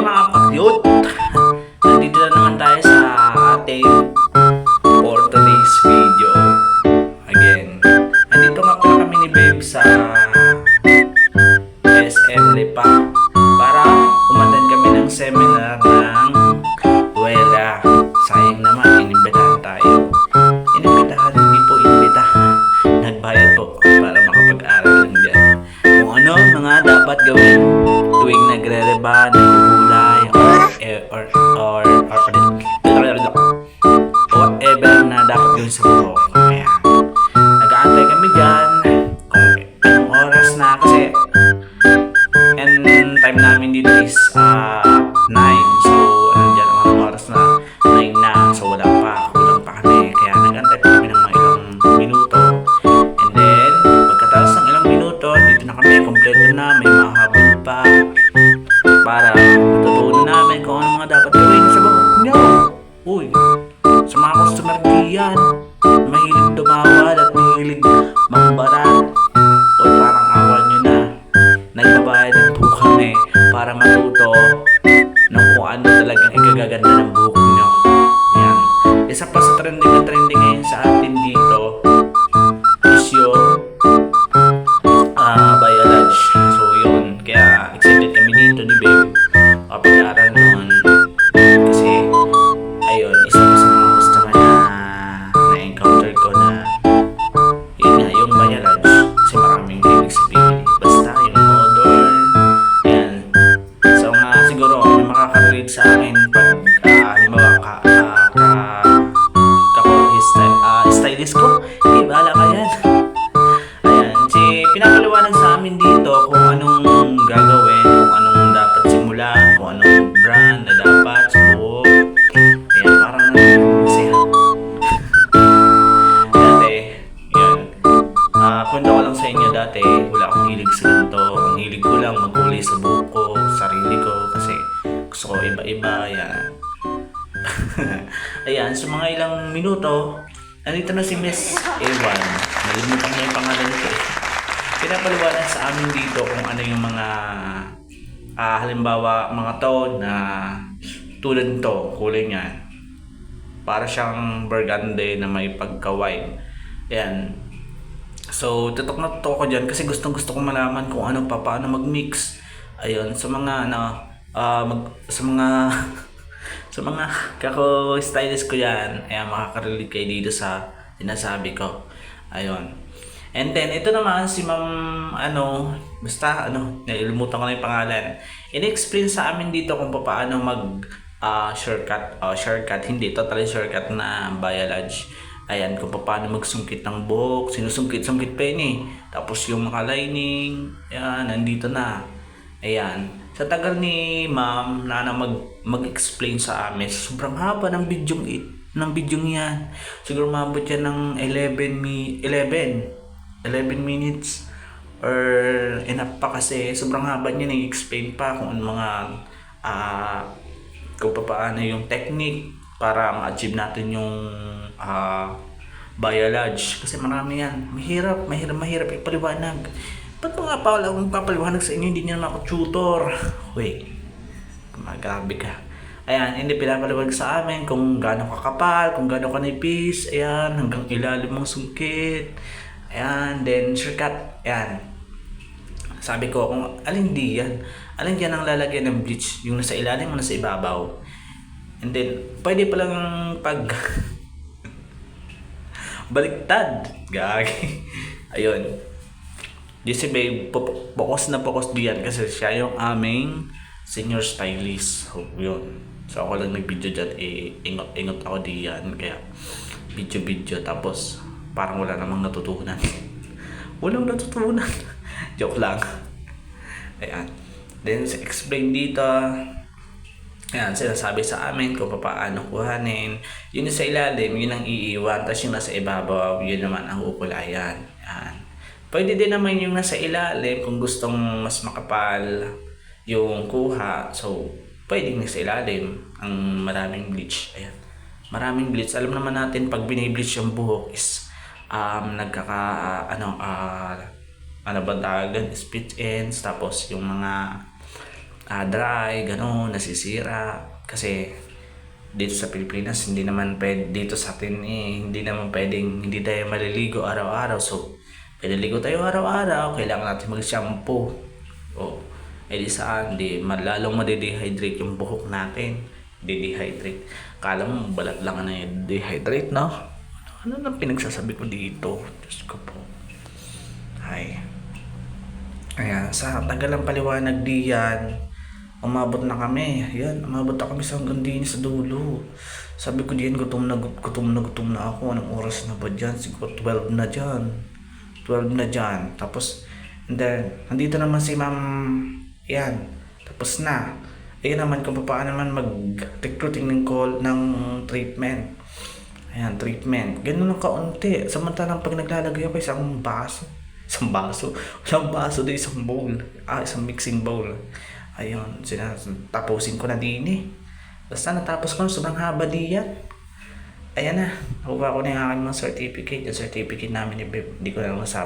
mga kakyut! Nandito na naman tayo sa ating for today's video. Again, nandito nga pala kami ni Babe sa SM Lipa para umattend kami ng seminar ng Wela. Sayang naman, inimbitahan tayo. Inimbitahan, hindi po inimbitahan. Nagbayad po para makapag-aral lang dyan. Kung ano mga dapat gawin tuwing nagre-reba, nagugulay, or whatever na dapat gawin sa buhok. Kaya, nag-aantay kami dyan kung anong oras na kasi and time namin dito is 9. So, ano dyan, anong oras na 9 na. So, wala pa. Kulang pa kami. Kaya, nag-aantay pa kami ng mga ilang minuto. And then, pagkatapos ng ilang minuto, dito na kami. Kompleto na. May mahabol pa. Para matutunan namin kung ano mga dapat gawin sa buhok nyo. Uy, sa mga customer diyan, mahilig dumawad at mahilig mambarat. Uy, parang awan nyo na. Nagbabayad din po kami para matuto ng kung ano talagang ikagaganda ng buhok nyo. Yan. Isa pa sa trending na trending ngayon sa atin dito is yung biolage. So yun, kaya excited kami dito ni Babe pag-aaral nun. Kasi ayun, isa pa sa mga customer na na-encounter ko na yun nga, yung biolage. Kasi maraming ibig sabihin. Basta yung modern. Yan. So nga siguro may makaka-relate sa akin pag halimbawa stylist ko. Hindi, bahala ka yan. Pinapaliwanag sa amin dito kung anong gagawin, kung anong dapat simulan, kung anong brand na dapat sa buhok. Ayan, parang masaya. Dati, yun. Kwento ko lang sa inyo dati, wala akong hilig sa ganito. Ang hilig ko lang magkulay sa buhok ko, sarili ko, kasi gusto ko iba-iba. Ayan. Ayan, sa mga ilang minuto, nandito na si Miss Ewan. Nalimutan ko yung pangalan nito eh. Pinapaliwanag sa amin dito kung ano yung mga halimbawa mga tone na tulad nito, kulay niya para siyang burgundy na may pagka-white. Ayan. So tutok na tutok ko dyan kasi gustong gusto kong malaman kung ano pa, paano mag-mix. Ayun, sa mga sa mga sa mga kako-stylist ko yan, ayan, makaka-relate kayo dito sa sinasabi ko. Ayun. And then, ito naman si Ma'am, nililimutan ko na yung pangalan. In-explain sa amin dito kung paano shortcut, hindi, totally shortcut na biolage. Ayan, kung paano magsungkit ng buhok, sinusungkit-sungkit pa yun eh. Tapos yung mga lining, ayan, nandito na. Ayan, sa tagal ni Ma'am na mag-explain sa amin, sobrang haba ng video yan. Siguro mabot yan ng 11 minutes or enough pa kasi sobrang haba niya nag-explain pa kung ano mga kung paano yung technique para ma-achieve natin yung biolage kasi marami yan. Mahirap ipaliwanag. Ba't mo nga pa wala akong papaliwanag sa inyo, hindi niyo naman ako tutor. Wait, grabe ka. Ayan, hindi pinapaliwanag sa amin kung gaano kakapal, kung gaano kanipis, ayan, hanggang ilalim mong sungkit. Ayan, then shortcut. Ayan. Sabi ko, kung alin diyan ang lalagyan ng bleach, yung nasa ilalim o nasa ibabaw. And then, pwede palang pag baliktad. Gagi. Ayun. Di si Babe, focus diyan kasi siya yung aming senior stylist. So, yun. So, ako lang nag-video dyan, ingot ako diyan. Kaya, video tapos, parang wala namang natutunan. Walang natutunan. Joke lang. Ayan. Then, explain dito. Ayan, sinasabi sa amin kung paano kuhanin. Yun sa ilalim, yun ang iiwan. Tapos yung nasa ibabaw, yun naman ang ukulayan. Ayan. Pwede din naman yung nasa ilalim kung gustong mas makapal yung kuha. So, pwede nasa ilalim ang maraming bleach. Ayan. Maraming bleach. Alam naman natin pag binibleach yung buhok is split ends, tapos yung mga dry, ganun, nasisira. Kasi dito sa Pilipinas, hindi naman pwede, dito sa atin hindi naman pwedeng, hindi tayo maliligo araw-araw. So, maliligo tayo araw-araw, kailangan natin mag-shampoo. O, di saan, lalong madidehydrate yung buhok natin. Didehydrate. Kala mo, balat lang na yung dehydrate, no? Ano nang pinagsasabi ko dito? Diyos ko po. Ay. Ayan, sa tagal ng paliwanag diyan, umabot na kami. Ayan, umabot na kami sa hanggang din sa dulo. Sabi ko diyan, gutom na ako. Anong oras na ba dyan? Siguro 12 na dyan. 12 na dyan. Tapos, and then, nandito naman si ma'am. Ayan, tapos na. Ayan naman kung paano naman mag-recruiting ng call ng treatment. Ayan, treatment. Ganun lang kaunti. Samantalang pag naglalagay ako isang baso. Isang baso. Isang baso doon, isang bowl. Isang mixing bowl. Ayun, tapusin ko na din eh. Basta natapos ko, sobrang haba diyan. Ayan na. Nakuha ko na yung aking mga certificate. Yung certificate namin ni Beb. Hindi ko na masabi.